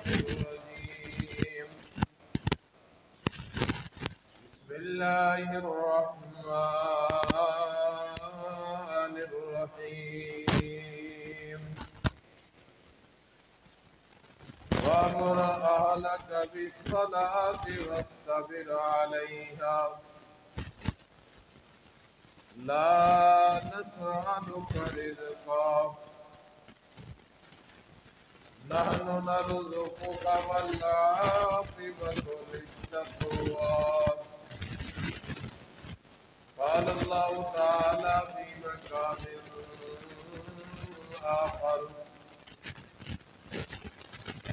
الرجيم بسم الله الرحمن الرحيم وأمر أهلك بالصلاة واصطبر عليها لا نسألك رزقا نحن نرزقك والعاقبة للتقوى قال الله تعالى في مكان آخر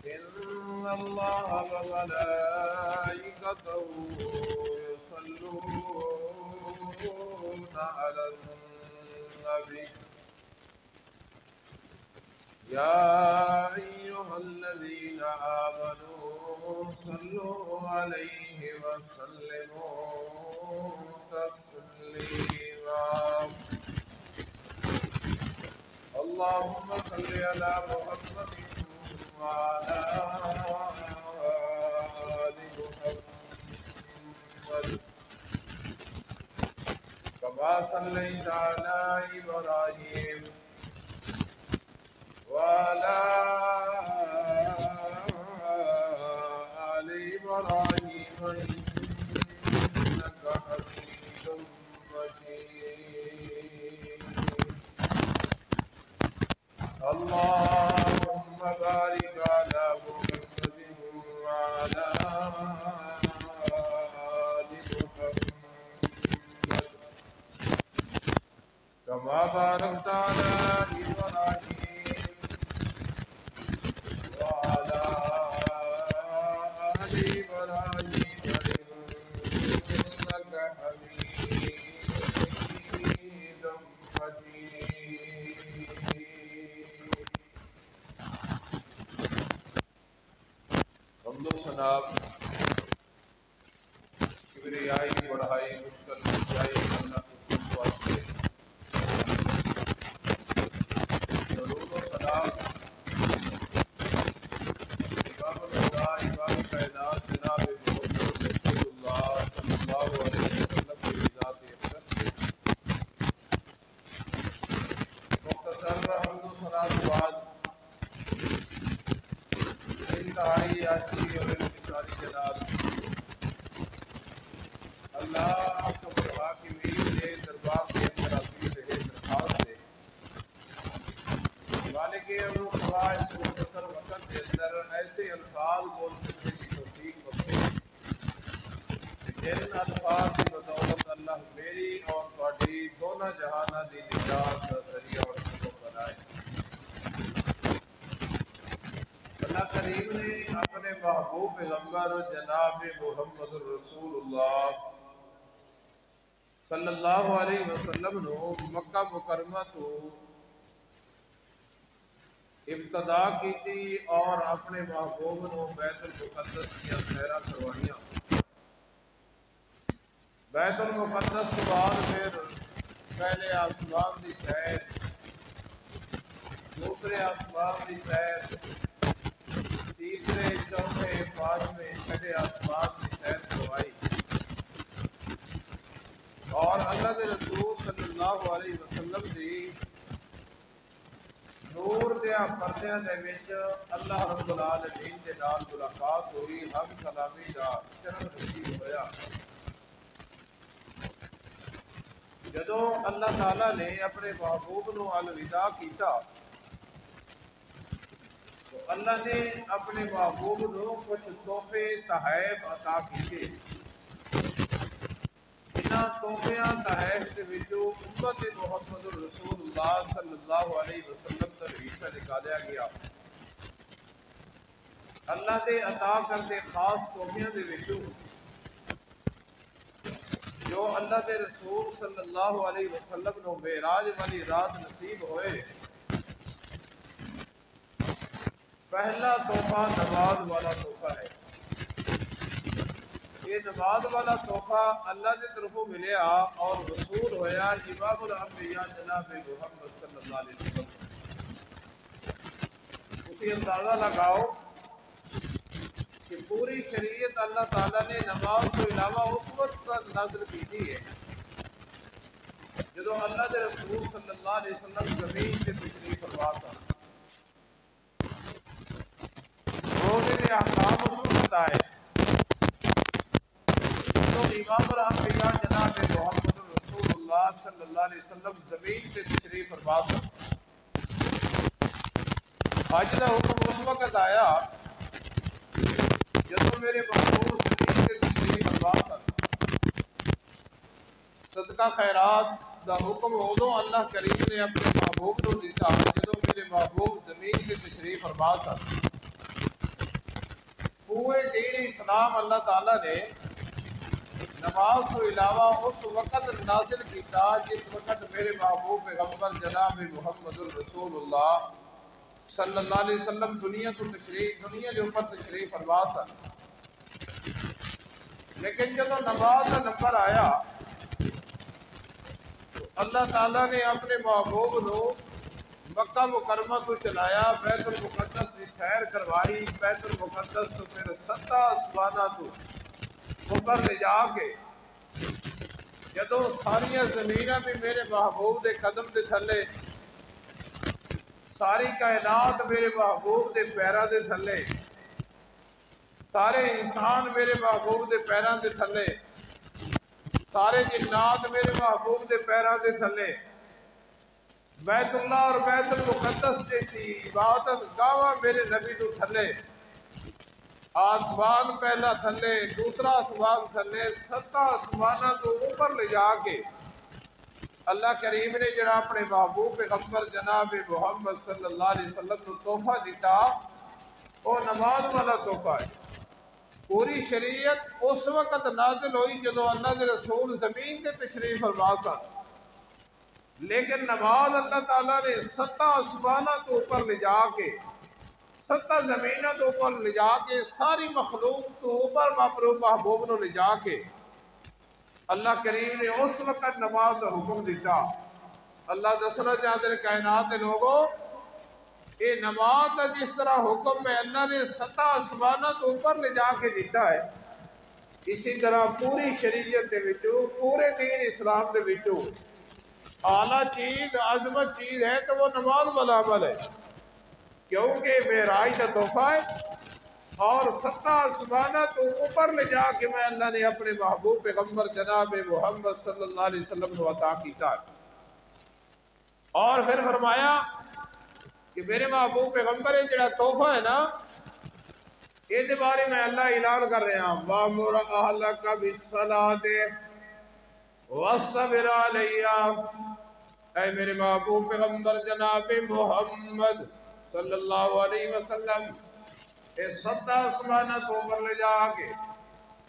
إن الله وملائكته يصلون على النبي يا أيها الذين آمنوا صلوا عليه وسلموا تسليما اللهم صل على محمد وعلى آل محمد كما صليت على إبراهيم وعلى آل إبراهيم إنك حميد مجيد اللهم بارك على محمد وعلى آل محمد كما باركت على إبراهيم وعلى آل إبراهيم إنك حميد مجيد حمد و ثنا کبریائی بڑھائی مشکل سچائی اللہ کے واسطے درود و سلام امام الہدا امام کائنات جناب محمد رسول اللہ صلی اللہ علیہ وسلم کی ذات اقدس سے مختصر حمد و ثنا کے بعد انتہائی عاجزی اور انکساری کے ساتھ اللہ کو بروا کی میری سے دربار کے اندر اپنی رہے درخواست ہے مالک امر خدا اس مختصر وقت کے اندر ایسے الفاظ بول سکنے کی توفیق بخشے جن الفاظ کی بدولت اللہ میری اور تہاڈی دونوں جہانہ دی نجات کا ذریعہ اور سبب بنائے اللہ کریم نے اپنے محبوب پیغمبر جناب محمد رسول اللہ صلی اللہ علیہ وسلم نو مکہ مکرمہ تو ابتدا کی تھی اور اپنے محبوب نو بیت المقدس کی سیرہ کروائیاں بیت المقدس کے بعد پھر پہلے آسمان دی سیر دوسرے آسمان دی سیر تیسرے چوتھے پانچویں چھٹے آسمان کی سیر کروائی اور اللہ کے رسول صلی اللہ علیہ وسلم دی نور دیا پردیاں دے وچ اللہ رب العالمین دے نال ملاقات ہوئی ہم کلامی دا شرف نصیب ہویا جدوں اللہ تعالیٰ نے اپنے محبوب نو الوداع کیتا تو اللہ نے اپنے محبوب نو کچھ تحفے تحائف عطا کیتے انہاں تحفیاں تحائف دے وچوں امت محمد رسول اللہ صلی اللہ علیہ وسلم کا حصہ نکالیا گیا اللہ دے عطا کرتے خاص تحفیاں دے وچوں جو اللہ دے رسول صلی اللہ علیہ وسلم نو معراج والی رات نصیب ہوئے پہلا تحفہ نماز والا تحفہ ہے یہ نماز والا تحفہ اللہ کی طرفوں ملیا اور وصول ہویا امام الانبیاء جناب محمد صلی اللہ علیہ وسلم اسی اندازہ لگاؤ کہ پوری شریعت اللہ تعالیٰ نے نماز کو علاوہ اس وقت نازل کی تھی ہے جدو اللہ کے رسول صلی اللہ علیہ وسلم زمین سے تشریف فرما تھا. روزے کے احکام اس وقت آئے تو امام الانبیاء جناب محمد رسول اللہ صلی اللہ علیہ وسلم زمین سے تشریف فرما تھا. حج کا حکم اس وقت آیا جب میرے محبوب زمین سے تشریف فرما تھا. صدقہ خیرات دا حکم ادو اللہ کریم نے اپنے محبوب کو دیتا جدو میرے محبوب زمین سے تشریف فرما تھا. پورے دین اسلام اللہ تعالیٰ نے نماز کو علاوہ اس وقت نازل کیتا جس وقت میرے محبوب پیغمبر جناب محمد الرسول اللہ صلی اللہ علیہ وسلم دنیا کے اوپر تشریف فرما سن. لیکن جب نماز کا نمبر آیا تو اللہ تعالیٰ نے اپنے محبوب کو مکہ مکرمہ کو چلایا، بیت المقدس کی سیر کروائی. بیت المقدس تو پھر 7 آسمانہ تو اوپر لے جا کے جدو ساریا زمیناں بھی میرے محبوب دے قدم دے تھلے، ساری کائنات میرے محبوب دے پیراں دے تھلے، سارے انسان میرے محبوب دے پیراں دے تھلے، سارے جنات میرے محبوب دے پیراں دے تھلے. بیت اللہ اور بیت المقدس جیسی عبادت گاواں میرے نبی تو تھلے. آسمان پہلا تھلے، دوسرا آسمان تھلے، 7 آسمانہ تو اوپر لے جا کے اللہ کریم نے جڑا اپنے محبوب پیغمبر جناب محمد صلی اللہ علیہ وسلم کو تحفہ دیتا وہ نماز والا تحفہ ہے. پوری شریعت اس وقت نازل ہوئی جدو اللہ کے رسول زمین کے تشریف فرما سن. لیکن نماز اللہ تعالیٰ نے 7 آسمانہ تو اوپر لے جا کے 7 زمینہ تو اوپر لے جا کے ساری مخلوق تو اوپر محبوب نو لے جا کے اللہ کریم نے اس وقت نماز کا حکم دیتا. اللہ دسنا چاہتے ہیں کائنات کے لوگوں یہ نماز کا جس طرح حکم ہے اللہ نے 7 آسمانہ تو اوپر لے جا کے دیتا ہے، اسی طرح پوری شریعت دے وچوں پورے دین اسلام دے وچوں اعلیٰ چیز عظمت چیز ہے تو وہ نماز والا عمل ہے، کیونکہ معراج کا تحفہ ہے اور 7 آسمانہ تو اوپر لے جا کے میں اللہ نے اپنے محبوب پیغمبر جناب محمد صلی اللہ علیہ وسلم کو عطا کیتا. اور پھر فرمایا کہ میرے محبوب پیغمبر ہے جڑا تحفہ ہے نا یہ بارے میں اللہ اعلان کر رہے ہیں وَأْمُرْ أَهْلَكَ بِالصَّلَاةِ وَاصْطَبِرْ عَلَيْهَا. اے میرے محبوب پیغمبر جناب محمد صلی اللہ علیہ وسلم اے 7 آسمانہ تو اوپر لے جا کے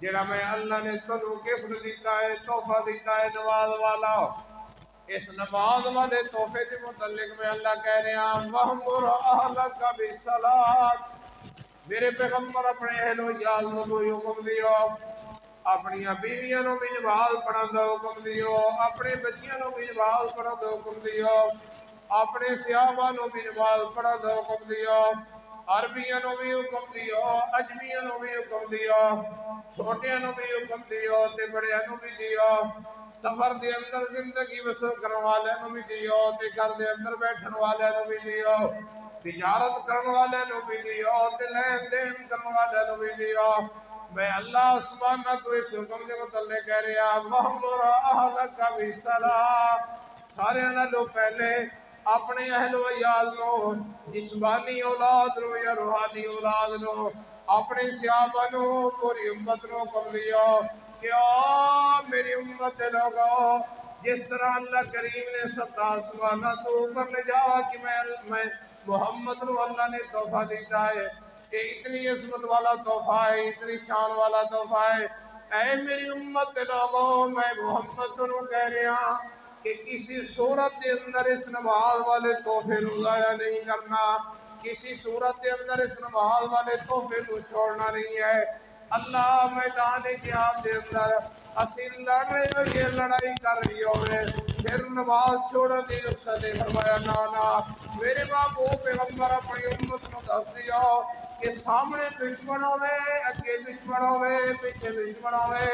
جڑا میں اللہ نے تنو گفٹ دیتا ہے تحفہ دیتا ہے نماز والا، اس نماز والے تحفے کے متعلق میں اللہ کہہ رہے ہیں وَأْمُرْ أَهْلَكَ بِالصَّلَاةِ. میرے پیغمبر اپنے اہل و عیال کو حکم دیو، اپنی بیویاں نو بھی نماز پڑھن دا حکم دیو، اپنے بچیاں نو بھی نماز پڑھن دا حکم دیو، اپنے صحابہ نو بھی نماز پڑھن دا حکم دیو، عربیاں نو بھی حکم دیو، اجمیاں نو بھی حکم دیو، چھوٹیاں نو بھی حکم دیو تے بڑیاں نو بھی دیو، سفر دے اندر زندگی بسر کرن والے نو بھی دیو تے گھر دے اندر بیٹھن والے نو بھی دیو، تجارت کرن والے نو بھی دیو تے لین دین کرن والے نو بھی دیو. میں اللہ سبحانہ کو اس حکم کے متعلق کہہ رہا وَأْمُرْ أَهْلَكَ بِالصَّلَاةِ. سارے نالوں پہلے اپنے اہل و عیال نو، جسمانی اولاد نو یا روحانی اولاد نو، اپنے صحابہ نو، پوری امت نو حکم دیو کہ میری امت دے لوگو جس طرح اللہ کریم نے 7 آسمانہ تو اوپر لے جا کہ میں محمد نو اللہ نے تحفہ دیتا ہے کہ اتنی عظمت والا تحفہ ہے، اتنی شان والا تحفہ ہے. اے میری امت کے لوگوں میں محمد نو کہہ رہا کہ کسی صورت کے اندر اس نماز والے تحفے نو ضائع نہیں کرنا، کسی صورت کے اندر اس نماز والے تحفے کو چھوڑنا نہیں ہے. اللہ میدان جہاد کے اندر اسی لڑ رہے ہو یہ لڑائی کر رہی ہوئے پھر نماز چھوڑا دی رخصت. فرمایا نا میرے محبوب پیغمبر اپنی امت کو دس دیو کہ سامنے دشمن ہوئے، اگے دشمن ہوئے، پیچھے دشمن ہوئے،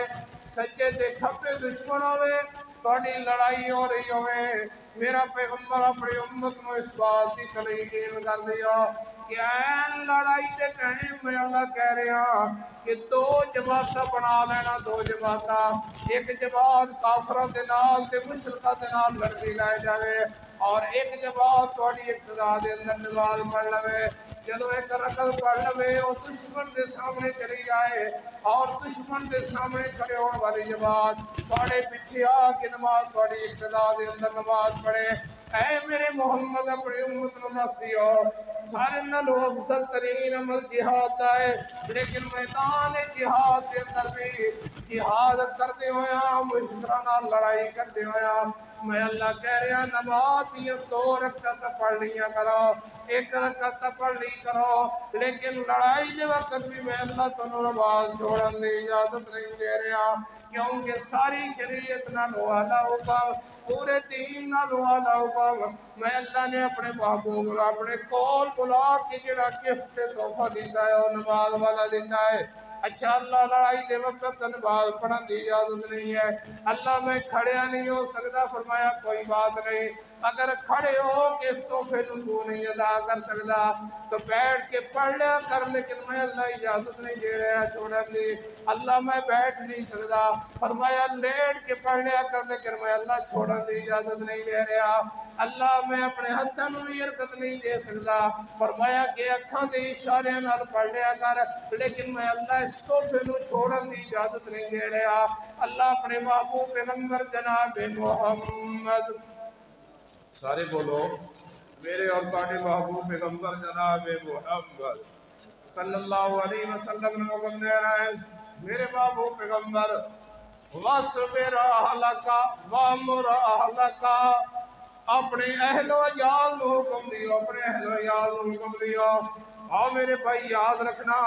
سجے تے کھبے دشمن ہوئے، تھوڑی لڑائی ہو رہی ہوئے، میرا پیغمبر اپنی امت کو اس بات کی تلقین کر دیا کہ این لڑائی دے ٹائم میں اللہ کہہ رہا کہ دو جماعت بنا لینا، دو جماعت، ایک جماعت کافروں دے نال تے مشرکاں دے نال لڑدی لے جاوے، اور ایک جماعت تھوڑی ابتدا دے اندر نماز پڑھ لوے، جدو ایک رکعت پڑھ لوے وہ دشمن دے سامنے چلی جائے اور دشمن دے سامنے کھڑے ہونے والی جماعت تھوڑے پیچھے آ کے نماز تھوڑی ابتدا دے اندر نماز پڑھے۔ اے میرے محمد اپنی امت نو دس دیو سارے نالوں افضل ترین عمل جہاد دا ہے، لیکن میدان جہاد دے اندر بھی جہاد کرتے ہویا مشکراں نال لڑائی کرتے ہویا میں اللہ کہہ رہا نماز یہ 2 رکعت پڑھ لیا کرو، 1 رکعت پڑھ لی کرو، لیکن لڑائی دے وقت بھی میں اللہ تنو نماز چھوڑن دی اجازت نہیں دے رہا، کیونکہ ساری شریعت نالوں اعلیٰ حکم، پورے دین نالوں اعلیٰ حکم میں اللہ نے اپنے محبوب کو اپنے کول بلا کے جڑا گفٹ تحفہ دیتا ہے وہ نماز والا دیتا ہے۔ اچھا اللہ لڑائی دے وقت نماز پڑھن دی اجازت نہیں ہے، اللہ میں کھڑیا نہیں ہو سکتا، فرمایا کوئی بات نہیں، اگر کھڑے ہو کہ اس تحفے تو نہیں ادا کر سکتا تو بیٹھ کے پڑھ لیا کر، لیکن میں اللہ اجازت نہیں دے رہا چھوڑن دی، اللہ میں بیٹھ نہیں سکتا، فرمایا لیٹ کے پڑھ لیا کر، لیکن میں اللہ چھوڑن دی اجازت نہیں دے رہا، اللہ میں اپنے ہتھاں نوں بھی حرکت نہیں دے سکتا، فرمایا کہ اکھاں دے اشارے نال پڑھ لیا کر، لیکن میں اللہ اس تحفے نوں چھوڑن دی اجازت نہیں دے رہا۔ اللہ اپنے محبوب پیغمبر جناب محمد، سارے بولو میرے اور تہاڈے محبوب پیغمبر جناب محمد صلی اللہ علیہ وسلم نے حکم دے رہا ہے، میرے محبوب پیغمبر وَاصْبِرْ أَهْلَكَ وَأْمُرْ أَهْلَكَ، اپنے اہل و عیال نو حکم دیو، اپنے اہل و عیال نو حکم دیو۔ آؤ میرے بھائی یاد رکھنا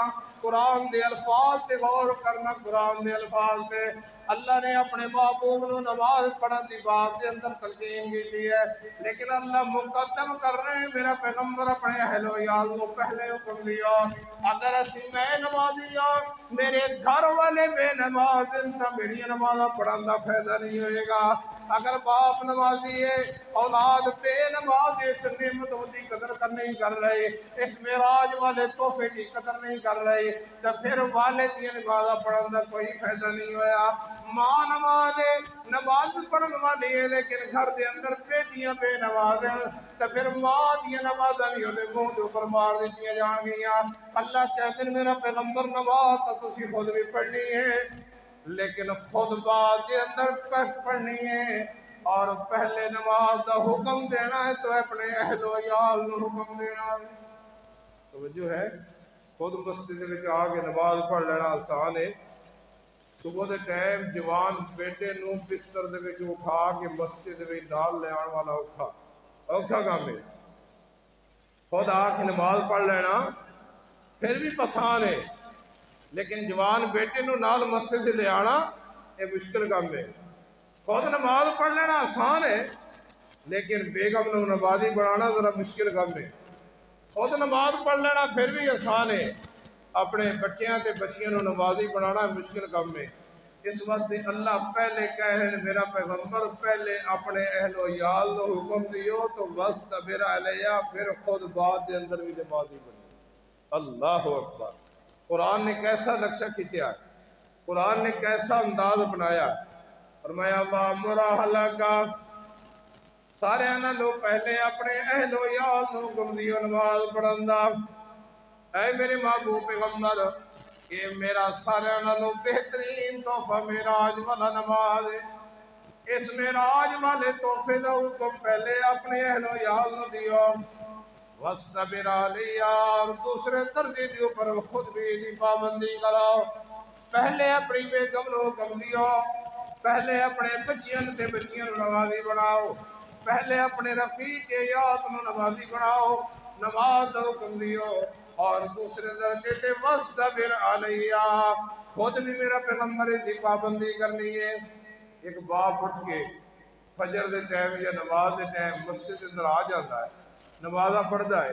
قرآن دے الفاظ تے غور کرنا، قرآن دے الفاظ تے اللہ نے اپنے محبوب نو نماز پڑھن دی بات دے اندر تلقین کی ہے، لیکن اللہ مقدم کر رہے ہیں میرا پیغمبر اپنے اہل و عیال نو پہلے حکم دیا، اگر اسی میں نمازی ہوں میرے گھر والے بے نماز تو میری نماز پڑھن دا فائدہ نہیں ہوئے گا، اگر باپ نمازی ہے اولاد بے نماز اس نعمت دی قدر نہیں کر رہے، اس معراج والے تحفے کی قدر نہیں کر رہے، تو پھر والد دی نماز پڑھن دا کوئی فائدہ نہیں ہویا۔ ماں نماز پڑھن والی ہے لیکن گھر دے اندر بیٹیاں بے نماز ہیں، تو پھر ماں دی نماز بھی انہیں منہ دے اوپر مار دیتی جان گیاں۔ اللہ کہتے ہیں میرا پیغمبر نماز تو تسی خود بھی پڑھنی ہے، لیکن خود بعد کے اندر پڑھنی ہے، اور پہلے نماز دا حکم دینا ہے تو اپنے اہل و عیال نو حکم دینا ہے۔ توجہ ہے، خود مسجد میں آ کے نماز پڑھ لینا آسان ہے، صبح دے ٹائم جوان بیٹے نو بستر دے وچ اٹھا کے مسجد میں نال لے آن والا اوکھا کام ہے، خود آ کے نماز پڑھ لینا پھر بھی آسان ہے، لیکن جوان بیٹے نو نال مسجد لے آنا یہ مشکل کام ہے۔ خود نماز پڑھ لینا آسان ہے، لیکن بیگم نو نمازی بنانا ذرا مشکل کام ہے۔ خود نماز پڑھ لینا پھر بھی آسان ہے، اپنے بچیاں تے بچیاں نو نمازی بنانا مشکل کام ہے۔ اس واسطے اللہ پہلے کہے میرا پیغمبر پہلے اپنے اہل و عیال نو حکم دیو تو وَاصْطَبِرْ عَلَيْهَا، پھر خود بعد دے اندر بھی نمازی بنو۔ اللہ اکبر، قرآن نے کیسا نقشہ کھینچا ہے، قرآن نے کیسا انداز اپنایا، فرمایا وَأْمُرْ أَهْلَكَ، سارے نالوں پہلے اپنے اہل و عیال نو حکم دیو نماز پڑھن دا۔ اے میرے محبوب پیغمبر، کہ میرا سارے نالوں بہترین تحفہ معراج والا نماز ہے، اس معراج والے تحفے دا حکم پہلے اپنے اہل و عیال نو دیو، وَاصْطَبِرْ عَلَيْهَا، دوسرے درجے کے اوپر خود بھی دی پابندی کرو، پہلے اپنی بیگم نو حکم دیو، پہلے اپنے بچیاں تے بچیاں نو نمازی بناؤ، پہلے اپنے رفیق یاد نو نمازی بناؤ، نماز دا حکم دیو، اور دوسرے درجے تے وَاصْطَبِرْ عَلَيْهَا، خود بھی میرا پیغمبر دی پابندی کرنی ہے۔ ایک باپ اٹھ کے فجر دے ٹائم یا نماز دے ٹائم مسجد اندر آ جاتا ہے، نمازہ پڑھتا ہے،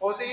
ਉਹਦੀ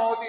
ਉਹਦੀ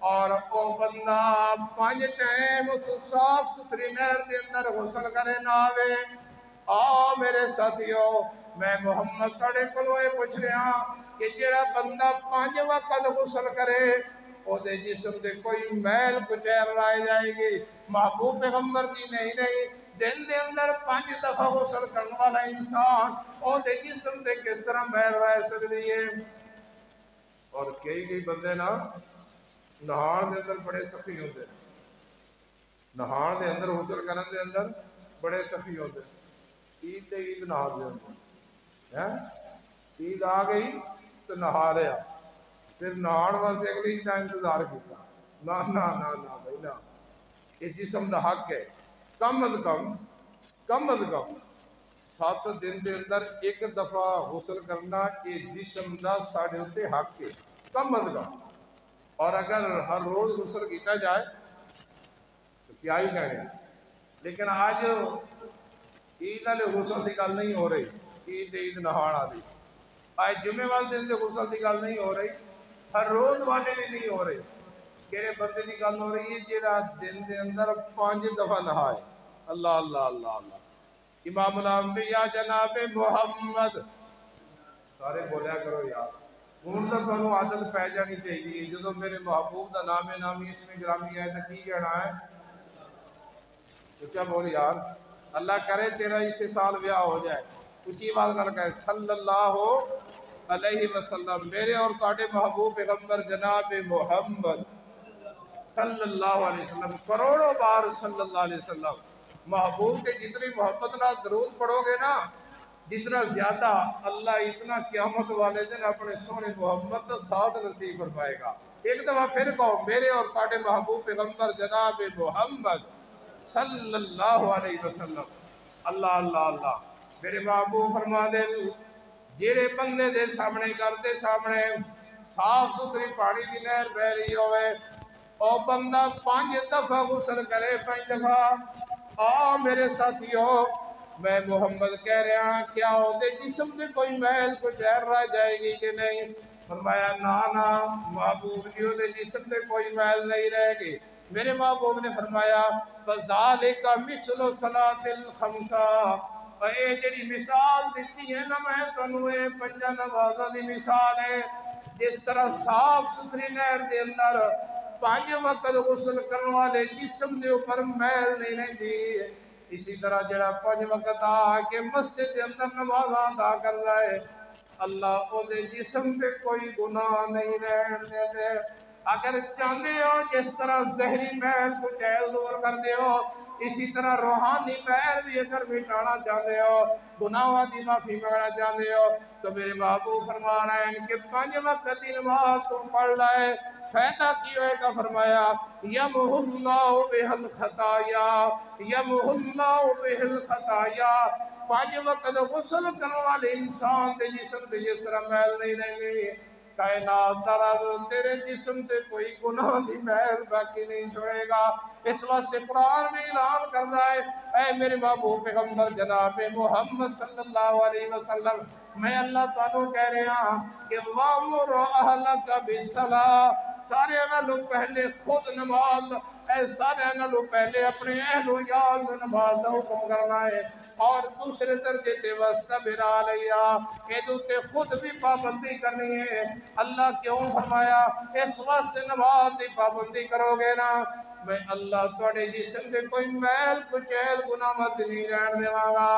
اور او بندہ 5 ٹائم اس صاف ستھری نہر دے اندر غسل کرے نہ آوے میرے ساتھیو میں محمد تڑے کلوئے پوچھ رہا کہ جیڑا بندہ 5 وقت غسل کرے او دے جسم دے کوئی میل کچیر رائے جائے گی محبوب پیغمبر کی نہیں دن دے اندر 5 دفعہ غسل کرنے والا انسان او دے جسم دے کس طرح میل رائے سکتی ہے اور کئی بندے نا نہان دے اندر بڑے سخی ہوتے نہان دے اندر غسل کرن دے اندر بڑے سخی ہوتے عید دے عید نہا دے اندر عید آ گئی تو نہا رہا پھر نہان واسطے اگلی عید کا انتظار کیتا نہ بھائی نہ یہ جسم دا حق ہے کم از کم 7 دن دے اندر 1 دفعہ غسل کرنا یہ جسم دا ساڑھے ہوتے حق ہے کم از کم اور اگر ہر روز غسل کیتا جائے تو کیا ہی کہیں لیکن آج عید والے غسل کی گل نہیں ہو رہی عید نہان والی آج جمعے والے دن کے غسل کی گل نہیں ہو رہی ہر روز والے بھی نہیں ہو رہی کہڑے بندے کی گل ہو رہی ہے جہاں دن کے اندر 5 دفعہ نہائے اللہ امام الانبیاء جناب محمد سارے بولیا کرو یار ہوں تو تمہیں عادت پی جانی چاہیے جب میرے محبوب کا نام نامی اس میں گرامی ہے تو کی کہنا ہے اچھا بول یار اللہ کرے تیرا اسی سال بیاہ ہو جائے اچھی بات کر کے صلی اللہ علیہ وسلم میرے اور تاڑے محبوب پیغمبر جناب محمد صلی اللہ علیہ وسلم کروڑوں بار صلی اللہ علیہ وسلم محبوب کے جتنی محبت نہ درود پڑھو گے نا جتنا زیادہ اللہ اتنا قیامت والے دن اپنے سونے محمد کا ساتھ نصیب فرمائے گا ایک دفعہ پھر کہو میرے اور تاڑے محبوب پیغمبر جناب محمد صلی اللہ علیہ وسلم اللہ میرے محبوب فرما دے جیڑے بندے دے سامنے کرتے سامنے صاف ستھری پانی کی نہر بہ رہی ہوئے او بندہ 5 دفعہ غسل کرے 5 دفعہ میرے ساتھیوں میں محمد کہہ رہا ہوں کیا ہوتے جسم میں کوئی محل کچھ ایر رہ جائے گی کہ نہیں فرمایا نا محبوب جی ہوتے جسم میں کوئی محل نہیں رہے گی میرے محبوب نے فرمایا فَذَالِكَ مِثْلُ صَلَاةِ الْخَمْسَةِ اے جڑی مثال دیتی ہے نا میں تنوے 5 نمازوں دی مثال ہے جس طرح صاف ستھری نہر دے اندر 5 وقت غسل کرنے والے جسم دے اوپر میل نہیں رہتی اسی طرح جڑا 5 وقت آ کے مسجد دے اندر نماز ادا کر رہا ہے اللہ او دے جسم تے کوئی گناہ نہیں رہن دے اگر چاہتے ہو جس طرح زہری محل کو چہل دور کر دے ہو اسی طرح روحانی محل بھی اگر مٹانا چاہتے ہو گناہوں کی معافی مانگنا چاہتے ہو تو میرے محبوب فرما رہے ہیں کہ 5 وقت کی نماز تم پڑھ لائے فائدہ کی ہوئے کا فرمایا یمح اللہ بہ الخطایا یمح اللہ بہ الخطایا 5 وقت غسل کرنے والے انسان دے جسم دے جس طرح محل نہیں رہیں گے کائنات رب تیرے جسم تے کوئی گناہ دی محل باقی نہیں چھوڑے گا اس واسطے قرآن میں اعلان کر رہا ہے اے میرے محبوب پیغمبر جناب محمد صلی اللہ علیہ وسلم میں اللہ تعالیٰ کہہ رہا ہوں کہ وَأْمُرْ أَهْلَكَ بِالصَّلَاةِ سارے انہوں پہلے خود نماز اے سارے انہوں پہلے اپنے اہل و یال میں نماز دا حکم کرنا ہے اور دوسرے درجے تے وَاسْتَبِرْ عَلَيْهَا کہ دوتے خود بھی پابندی کرنی ہے اللہ کیوں فرمایا اس واسطے نماز دی پابندی کرو گے نا میں اللہ توڑے جسم دے کوئی محل کچیل گناہ مت نہیں رہن دے گا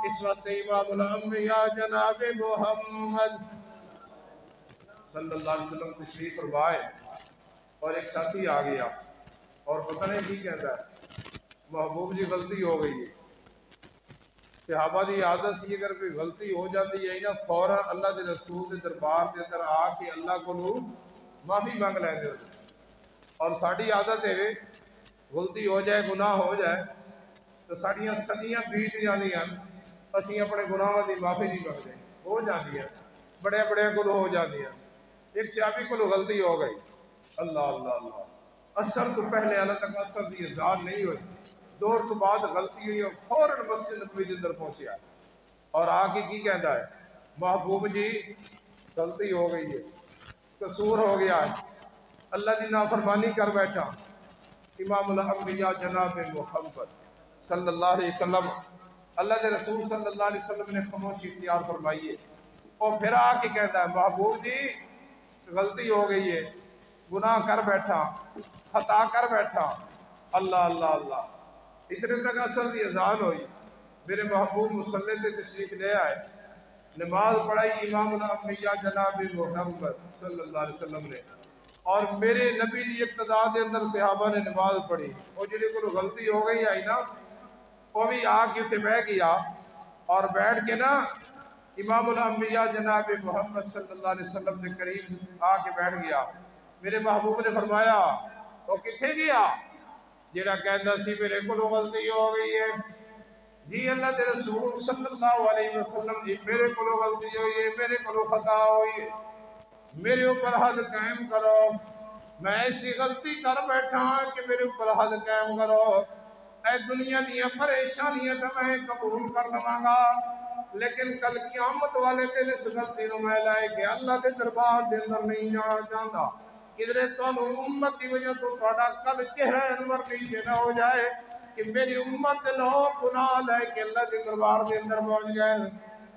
اس واسطے امام الانبیاء جناب محمد صلی اللہ علیہ وسلم تشریف فرمائے اور ایک ساتھی آ گیا اور پتہ نہیں کی کہتا ہے محبوب جی غلطی ہو گئی ہے صحابہ دی عادت سی اگر کوئی غلطی ہو جاتی ہے نا فوراً اللہ دے رسول دے دربار دے اندر آ کے اللہ کو معافی مانگ لے دے اور ساڑھی عادت ہے غلطی ہو جائے گناہ ہو جائے تو ساڑھیاں صدیاں بیت جاتی ہیں اسی اپنے گناہوں دی معافی نہیں مانگتے ہو جاتی ہیں بڑے کو ہو جاتی ہیں ایک صحابی کو غلطی ہو گئی اللہ اثر تو پہلے اللہ تک اثر دی اظہار نہیں ہوئی دور تو بعد غلطی ہوئی اور فوراً مسجد نبوی کے اندر پہنچیا اور آگے کی کہتا ہے محبوب جی غلطی ہو گئی ہے قصور ہو گیا ہے اللہ دی نافرمانی کر بیٹھا امام الانبیاء جناب محمد صلی اللہ علیہ وسلم اللہ دے رسول صلی اللہ علیہ وسلم نے خاموشی اختیار فرمائی ہے اور پھر آ کے کہتا ہے محبوب جی غلطی ہو گئی ہے گناہ کر بیٹھا خطا کر بیٹھا اللہ اللہ اللہ اتنے تک اصل دی اذان ہوئی میرے محبوب مصلی تے تشریف لے آئے نماز پڑھائی امام الانبیاء جناب محمد صلی اللہ علیہ وسلم نے اور میرے نبی دی ابتدا دے اندر صحابہ نے نماز پڑھی اور جڑی کوئی غلطی ہو گئی آئی نا وہ بھی آ کے اتنے بیٹھ گیا اور بیٹھ کے نا امام الانبیاء جناب محمد صلی اللہ علیہ وسلم کے قریب آ کے بیٹھ گیا میرے محبوب نے فرمایا وہ کتنے گیا جڑا کہندا سی میرے کو غلطی ہو گئی ہے جی اللہ دے رسول صلی اللہ علیہ وسلم جی میرے کو غلطی ہوئی ہے میرے کو خطا ہوئی ہے میرے اوپر حد قائم کرو میں ایسی غلطی کر بیٹھا کہ میرے اوپر حد قائم کرو اے دنیا دیا پریشانیاں تو میں قبول کر لواں گا لیکن کل قیامت والے دن اس غلطی نو میں لائے کہ اللہ دے دربار دے اندر نہیں جانا چاہتا کدھر تانوں امت دی وجہ تو تہاڈا کل چہرہ انور نیچے نہ ہو جائے کہ میری امت دے لوگ گناہ لے کے اللہ دے دربار دے اندر پہنچ گئے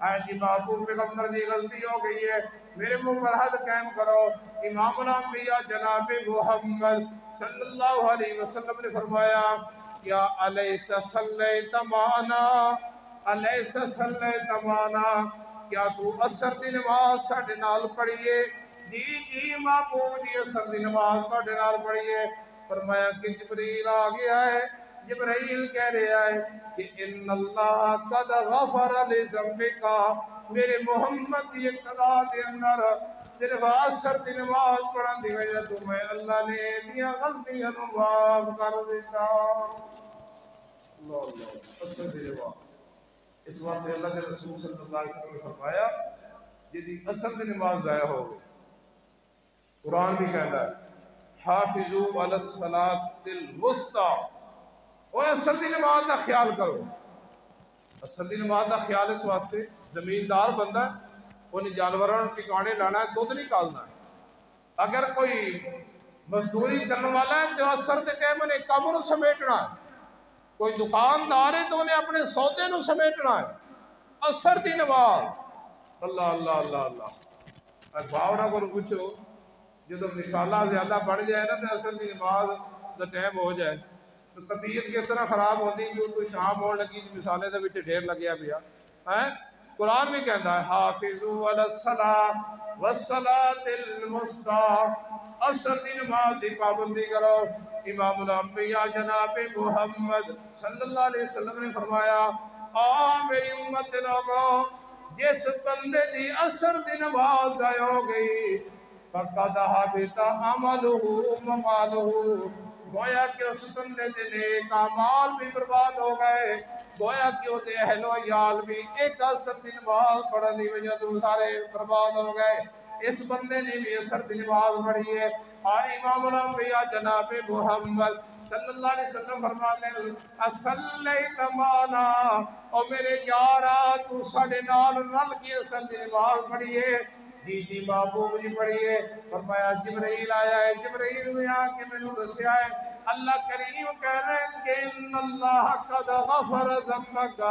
اے جی محبوب پیغمبر دی غلطی ہو گئی ہے میرے منہ پر حد قائم کرو امام الانبیاء جناب محمد صلی اللہ علیہ وسلم نے فرمایا کیا علیس صلیت معنا علیس صلیت معنا کیا تو عصر دی نماز ساڈے نال پڑھیے جی جی محبوب جی عصر دی نماز ساڈے نال پڑھیے فرمایا کہ جبریل آ گیا ہے جبرائیل کہہ رہا ہے کہ ان اللہ قد غفر لذنبک میرے محمد کی ابتدا کے اندر صرف عصر دی نماز پڑھن دی وجہ تو میں اللہ نے دیا غلطیاں نو معاف کر دیتا اللہ اللہ عصر دی نماز اس واسطے اللہ کے رسول صلی اللہ علیہ وسلم نے فرمایا جدی عصر دی نماز ضائع ہو گئی قرآن بھی کہتا ہے حافظوا علی الصلاۃ الوسطی اور عصر دی نماز دا خیال کرو عصر دی نماز دا خیال اس واسطے زمیندار بندہ انہیں جانوراں ٹھکانے لانا ہے دودھ نہیں کالنا ہے اگر کوئی مزدوری کرنے والا ہے تو عصر دے ٹائم نے کام نو سمیٹنا ہے کوئی دکاندار ہے تو انہیں اپنے سودے نو سمیٹنا ہے عصر دی نماز اللہ اللہ اللہ اللہ باورا کو پوچھو جب مثالہ زیادہ بڑھ جائے نا تو عصر دی نماز دا ٹائم ہو جائے تو طبیعت کس طرح خراب ہوتی کہ تو شام ہونے لگی مثالیں دے وچ ڈھیر لگیا پیا ہیں قرآن بھی کہتا ہے حافظوا علی الصلاۃ والصلاۃ الوسطی عصر دی نماز دی پابندی کرو امام الانبیاء جناب محمد صلی اللہ علیہ وسلم نے فرمایا میری امت کے لوگوں جس بندے دی عصر دی نماز ضائع ہو گئی فقد حبط عملہ ومالہ گویا کہ اس بندے دے نیک اعمال بھی برباد ہو گئے گویا کہ وہ اہل و عیال بھی ایک عصر دی نماز پڑھنے کی وجہ تو سارے برباد ہو گئے اس بندے نے بھی عصر دی نماز پڑھی ہے اور امام الانبیاء جناب محمد صلی اللہ علیہ وسلم فرماتے ہیں اصلیت معنا او میرے یارا تو ساڈے نال رل کے عصر دی نماز پڑھی ہے جی جی محبوب جی پڑھیے فرمایا جبرائیل آیا ہے جبرائیل نے آ کے میں نے دسیا ہے اللہ کریم کہہ رہے ہیں کہ ان اللہ قد غفر ذنبک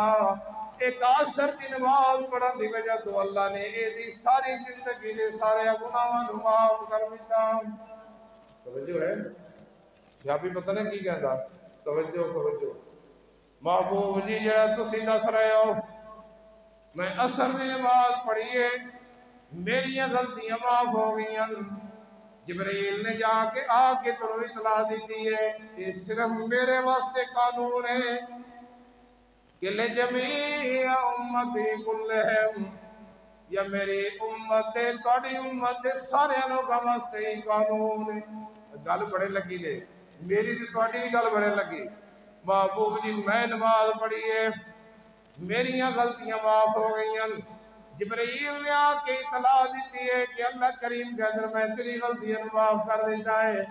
ایک عصر کی نماز پڑھن دی وجہ تو اللہ نے اے دی ساری زندگی دے سارے گناہاں نو معاف کر دیتا توجہ ہے یا بھی پتہ نہیں کی کہندا توجہ محبوب جی جڑا تسی دس رہے ہو میں عصر دی نماز پڑھی ہے میری غلطیاں معاف ہو گئی جبرائیل نے جا کے آ کے تو اطلاع دیتی ہے یہ صرف میرے واسطے قانون ہے کہ لجمیع امتی کلہم یا میری امت تھوڑی امت سارے لوگوں واسطے ہی قانون ہے گل بڑے لگی نے میری تے تھوڑی بھی گل بڑے لگی محبوب جی میں نماز پڑھی ہے میری غلطیاں معاف ہو گئی جبرائیل نے آ کے اطلاع دیتی ہے کہ اللہ کریم کے اندر میں تیری غلطیاں معاف کر دیتا ہے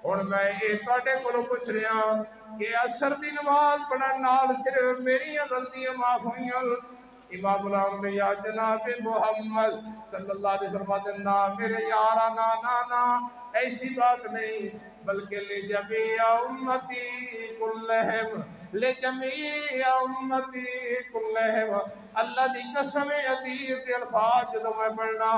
ہن میں یہ تواڈے کولوں پوچھ رہا کہ عصر دی نماز پڑھن نال صرف میری غلطیاں معاف ہوئیاں امام الانبیاء جناب محمد صلی اللہ علیہ وسلم فرماتے ہیں نا میرے یارا نا ایسی بات نہیں بلکہ لجمیع امتی کلہم لجمیع امتی کلہم اللہ دی قسم عزیز دے الفاظ جدو میں پڑھنا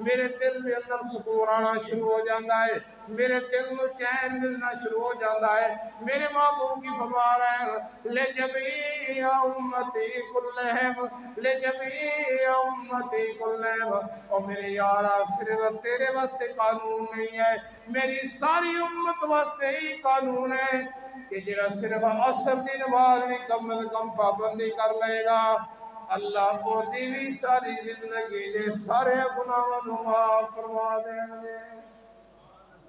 میرے دل دے اندر سکون آنا شروع ہو جاتا ہے میرے دل کو چین ملنا شروع ہو جاتا ہے میرے محبوب کی فرما رہے ہیں لجمیع امتی کلہم لجمیع امتی کلہم اور میرے یارا صرف تیرے واسطے قانون نہیں ہے میری ساری امت واسطے ہی قانون ہے کہ جنہا صرف عصر دی نماز بھی کم از کم پابندی کر لے گا اللہ کو دیوی ساری زندگی دے سارے گناہوں معاف فرما دیں گے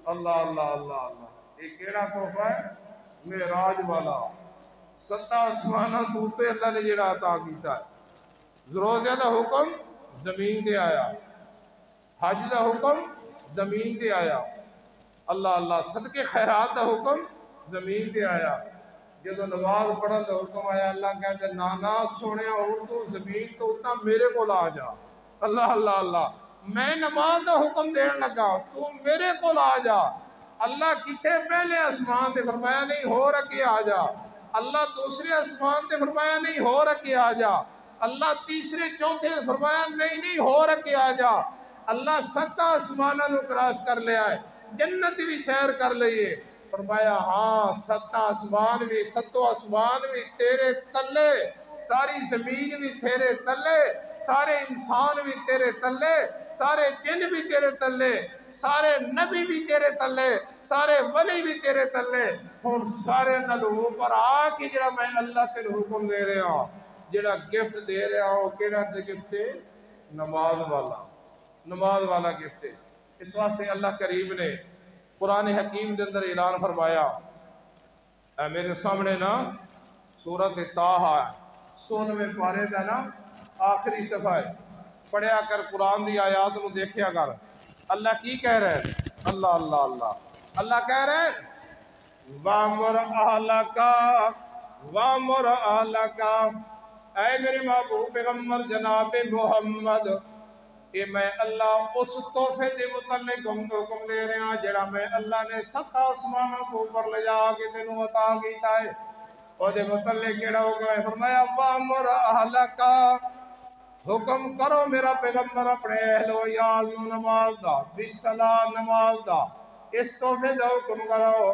اللہ اللہ اللہ اللہ یہ کیڑا تحفہ ہے معراج والا ستا آسمانہ توتے اللہ نے جڑا عطا کیتا ہے روزے دا حکم زمین دے آیا حج دا حکم زمین دے آیا اللہ اللہ صدقے خیرات دا حکم زمین دے آیا جدو نماز پڑھن دا حکم آیا اللہ کہتے نانا سونے اور تو زمین تو اتنا میرے کو لا جا اللہ اللہ اللہ میں نماز دا حکم دین لگا تو میرے کو لا جا اللہ کتے پہلے آسمان تے فرمایا نہیں ہو رکھے آ جا اللہ دوسرے آسمان تے فرمایا نہیں ہو رکھے آ جا اللہ تیسرے چوتھے فرمایا نہیں ہو رکھے آ جا اللہ ستا آسمانہ نو کراس کر لیا ہے جنت بھی سیر کر لئیے فرمایا ہاں ستا آسمان بھی ستو آسمان بھی تیرے تلے ساری زمین بھی تیرے تلے سارے انسان بھی تیرے تلے سارے جن بھی تیرے تلے سارے نبی بھی تیرے تلے سارے ولی بھی تیرے تلے اور سارے نلو پر آکے جڑا میں اللہ تیرے حکم دے رہا ہوں جڑا گفٹ دے رہا ہوں کیڑا دے گفٹ ہے نماز والا گفٹ ہے اس واسطے اللہ کریم نے قرآن حکیم کے اندر اعلان فرمایا اے میرے سامنے نا سورۃ طٰہٰ 96 پارے دا نا آخری صفحہ ہے پڑھیا کر قرآن دی آیات نو دیکھیا کر اللہ کی کہہ رہے ہیں اللہ اللہ اللہ اللہ کہہ رہے ہیں وَامُرْ أَهْلَكَ اے میرے محبوب پیغمبر جناب محمد کہ میں اللہ اس تحفے دے متعلق حکم دے رہے ہیں جڑا میں اللہ نے سات آسمانوں کو اوپر لے جا کے تینوں عطا کیتا ہے اور دے متعلق کیڑا حکم ہے فرمایا وَامُرْ أَهْلَكَ حکم کرو میرا پیغمبر اپنے اہل و عیال نو نماز دا بالصلاۃ نماز دا اس تحفے دا حکم کرو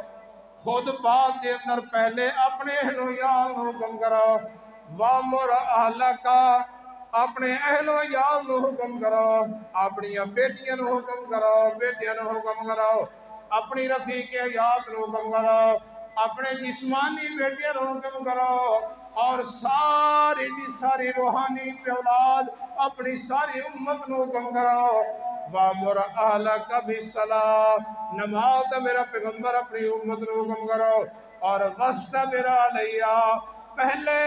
خود بعد دے اندر پہلے اپنے اہل و عیال نو حکم کرو وَامُرْ أَهْلَكَ اپنے اہل و عیال نو حکم کرو اپنی بیٹیاں نو حکم کرو بیٹیاں نو حکم کرو اپنی رفیق حیات نو حکم کرو اپنے جسمانی بیٹیاں نو حکم کرو اور ساری دی ساری روحانی اولاد اپنی ساری امت نو حکم کرو وَامُرْ أَهْلَكَ بِالصَّلَاةِ نماز دا میرا پیغمبر اپنی امت نو حکم کرو اور وَاسْتَبِرْ عَلَيْهَا پہلے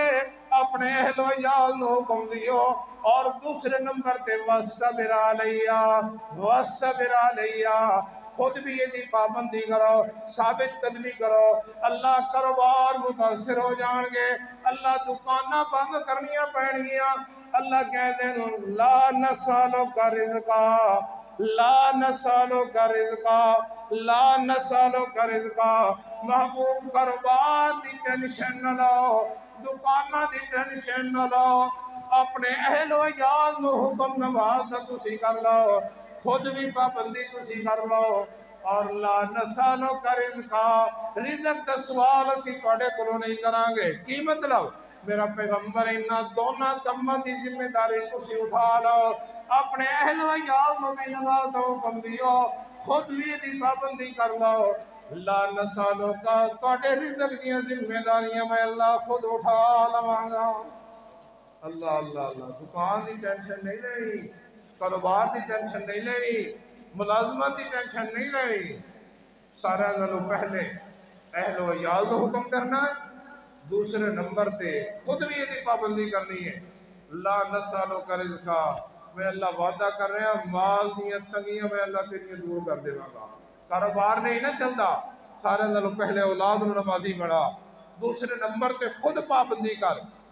اپنے اہل و عیال نو حکم دیو اور دوسرے نمبر تے وَاسْتَبِرْ عَلَيْهَا وَاسْتَبِرْ عَلَيْهَا خود بھی یہ دی پابندی کرو ثابت قدمی کرو اللہ کاروبار متاثر ہو جان گے اللہ دکانہ بند کرنیاں پہن گیا اللہ کہتے ہیں لا نسألک رزقا لا نسألک رزقا لا نسألک رزقا محبوب کاروبار دی ٹینشن نہ لو دکانہ دی ٹینشن نہ لو اپنے اہل و عیال نو حکم نماز نہ تسی کر لو خود بھی پابندی تسی کر لو اور لا نسألک رزقا رزق دا سوال اسی توڑے کرو نہیں کران گے کی مطلب میرا پیغمبر انہا دونہ کمہ دی ذمہ داری تسی اٹھا لو اپنے اہل و عیال نو بھی نماز دا حکم دیو خود بھی دی پابندی کر لو لا نسألک توڑے رزق دیا ذمہ داریاں میں اللہ خود اٹھا لوانگا اللہ اللہ اللہ دکان دی ٹینشن نہیں لئی کاروبار دی ٹینشن نہیں لئی ملازمت دی ٹینشن نہیں لئی سارا نالو پہلے اہل و عیال کو حکم کرنا ہے دوسرے نمبر تے خود بھی یہ پابندی کرنی ہے لا نسألک رزقا میں اللہ وعدہ کر رہا مال دیا تنگیاں میں اللہ تیریاں دور کر دے گا کاروبار نہیں نہ چلتا سارے نالو پہلے اولاد نو نمازی بڑھا دوسرے نمبر تے خود پابندی کر